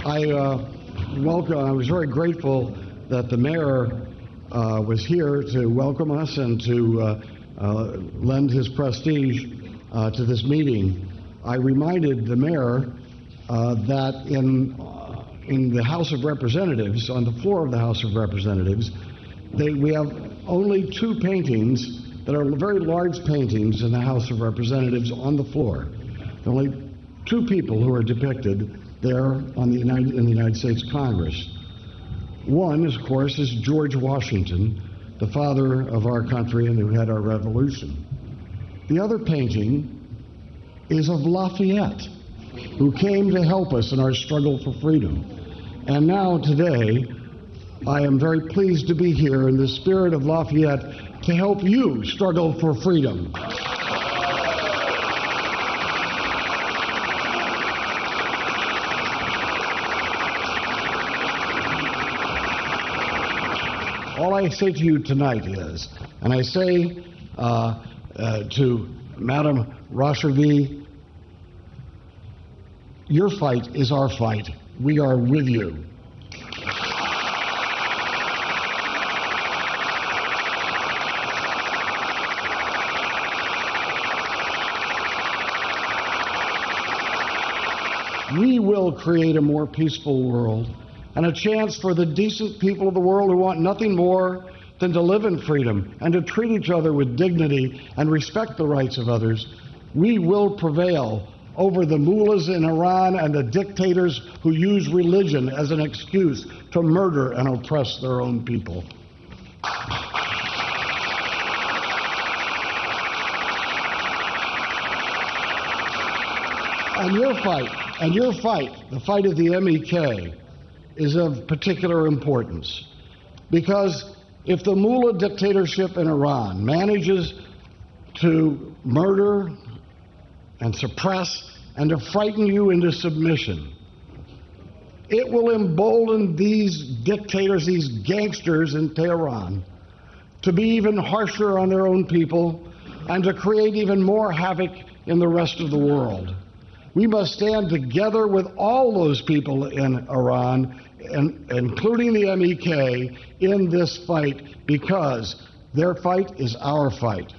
I was very grateful that the mayor was here to welcome us and to lend his prestige to this meeting. I reminded the mayor that in the House of Representatives, on the floor of the House of Representatives, we have only two paintings that are very large paintings in the House of Representatives on the floor. Only two people who are depicted there in the United States Congress. One, of course, is George Washington, the father of our country and who had our revolution. The other painting is of Lafayette, who came to help us in our struggle for freedom. And now, today, I am very pleased to be here in the spirit of Lafayette to help you struggle for freedom. All I say to you tonight is, and I say to Madam Rajavi, your fight is our fight. We are with you. We will create a more peaceful world and a chance for the decent people of the world who want nothing more than to live in freedom and to treat each other with dignity and respect the rights of others. We will prevail over the mullahs in Iran and the dictators who use religion as an excuse to murder and oppress their own people. And your fight, the fight of the MEK, is of particular importance, because if the mullah dictatorship in Iran manages to murder and suppress and to frighten you into submission, it will embolden these dictators, these gangsters in Tehran, to be even harsher on their own people and to create even more havoc in the rest of the world. We must stand together with all those people in Iran, including the MEK, in this fight, because their fight is our fight.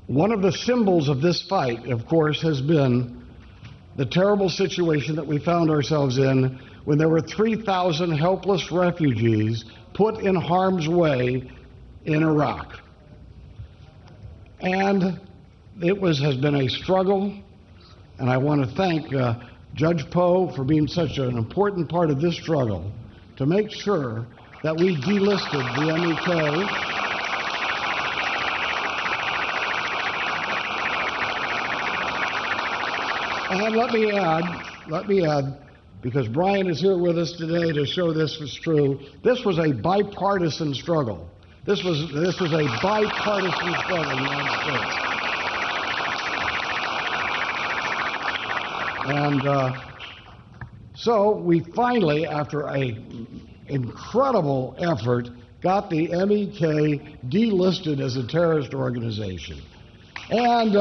One of the symbols of this fight, of course, has been the terrible situation that we found ourselves in when there were 3,000 helpless refugees put in harm's way in Iraq. And it has been a struggle, and I want to thank Judge Poe for being such an important part of this struggle to make sure that we delisted the MEK. And let me add, because Brian is here with us today to show this was true, this was a bipartisan struggle. This was a bipartisan struggle in the United States. And so we finally, after an incredible effort, got the MEK delisted as a terrorist organization. And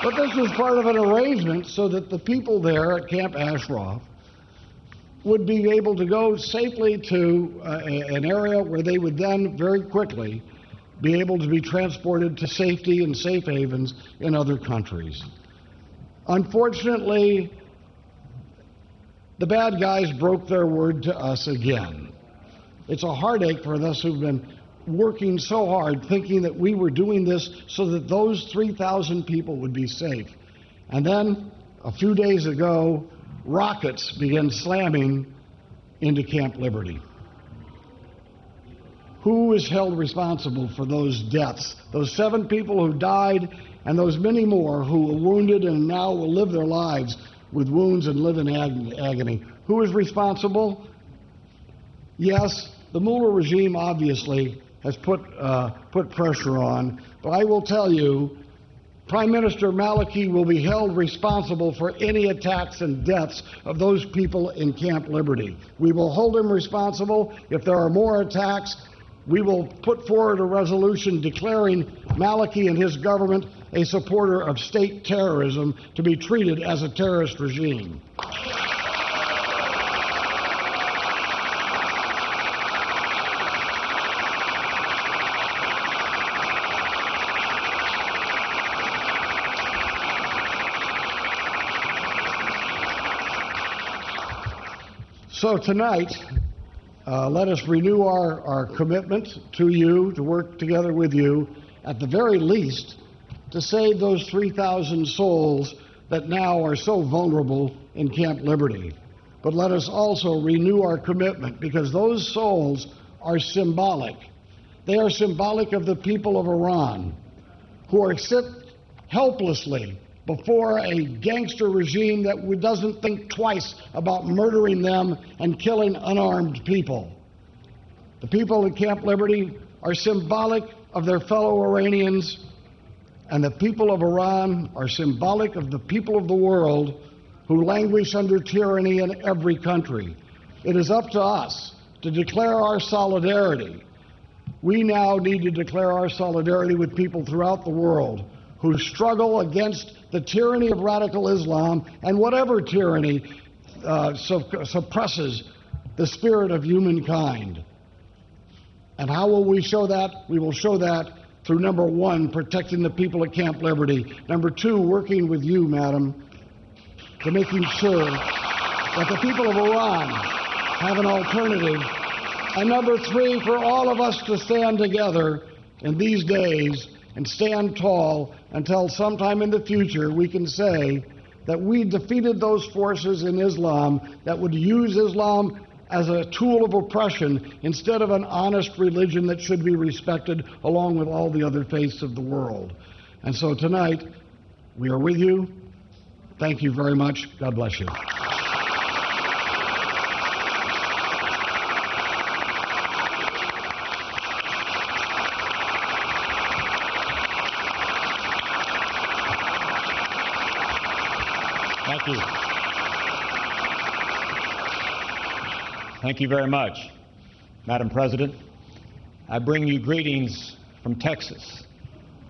But this was part of an arrangement so that the people there at Camp Ashraf would be able to go safely to an area where they would then very quickly be able to be transported to safety and safe havens in other countries. Unfortunately, the bad guys broke their word to us again. It's a heartache for us who've been working so hard, thinking that we were doing this so that those 3,000 people would be safe. And then, a few days ago, rockets began slamming into Camp Liberty. Who is held responsible for those deaths? Those 7 people who died and those many more who were wounded and now will live their lives with wounds and live in agony. Who is responsible? Yes, the mullah regime obviously has put pressure on, but I will tell you Prime Minister Maliki will be held responsible for any attacks and deaths of those people in Camp Liberty. We will hold him responsible. If there are more attacks, we will put forward a resolution declaring Maliki and his government a supporter of state terrorism to be treated as a terrorist regime. So tonight, let us renew our commitment to you, to work together with you, at the very least, to save those 3,000 souls that now are so vulnerable in Camp Liberty. But let us also renew our commitment, because those souls are symbolic. They are symbolic of the people of Iran, who sit helplessly before a gangster regime that doesn't think twice about murdering them and killing unarmed people. The people at Camp Liberty are symbolic of their fellow Iranians, and the people of Iran are symbolic of the people of the world who languish under tyranny in every country. It is up to us to declare our solidarity. We now need to declare our solidarity with people throughout the world who struggle against the tyranny of radical Islam and whatever tyranny suppresses the spirit of humankind. And how will we show that? We will show that through, number one, protecting the people at Camp Liberty. Number two, working with you, Madam, to making sure that the people of Iran have an alternative. And number three, for all of us to stand together in these days and stand tall until sometime in the future we can say that we defeated those forces in Islam that would use Islam as a tool of oppression instead of an honest religion that should be respected along with all the other faiths of the world. And so tonight, we are with you. Thank you very much. God bless you. Thank you. Thank you very much, Madam President. I bring you greetings from Texas.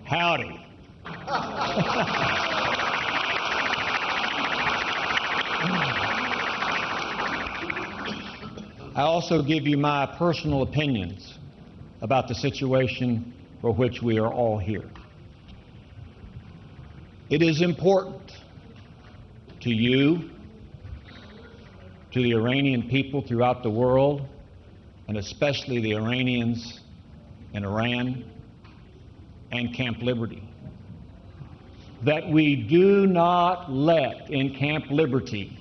Howdy. I also give you my personal opinions about the situation for which we are all here. It is important to you, to the Iranian people throughout the world, and especially the Iranians in Iran and Camp Liberty, that we do not let in Camp Liberty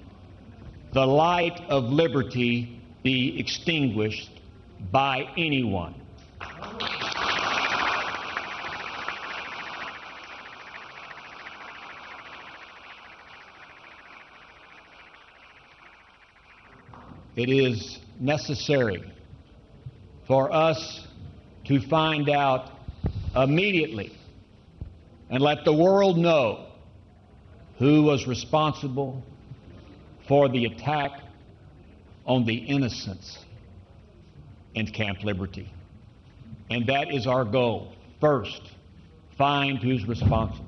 the light of liberty be extinguished by anyone. It is necessary for us to find out immediately and let the world know who was responsible for the attack on the innocents in Camp Liberty. And that is our goal. First, find who's responsible.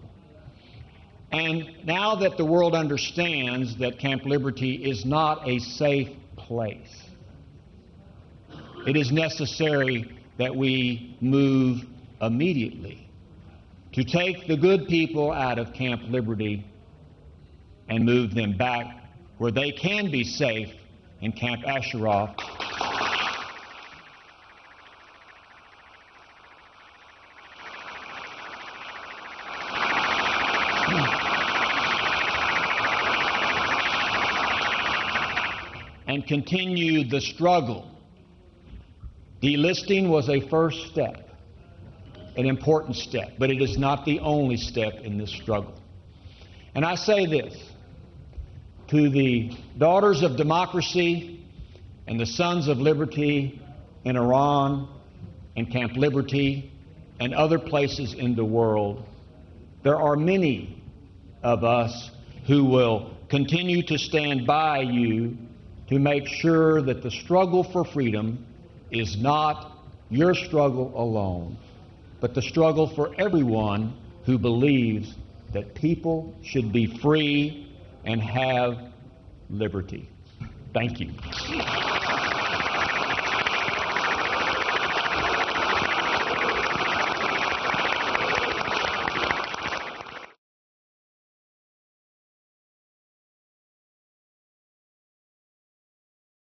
And now that the world understands that Camp Liberty is not a safe place, it is necessary that we move immediately to take the good people out of Camp Liberty and move them back where they can be safe in Camp Ashraf. And continue the struggle. Delisting was a first step, an important step, but it is not the only step in this struggle. And I say this to the daughters of democracy and the sons of liberty in Iran and Camp Liberty and other places in the world: there are many of us who will continue to stand by you to make sure that the struggle for freedom is not your struggle alone, but the struggle for everyone who believes that people should be free and have liberty. Thank you.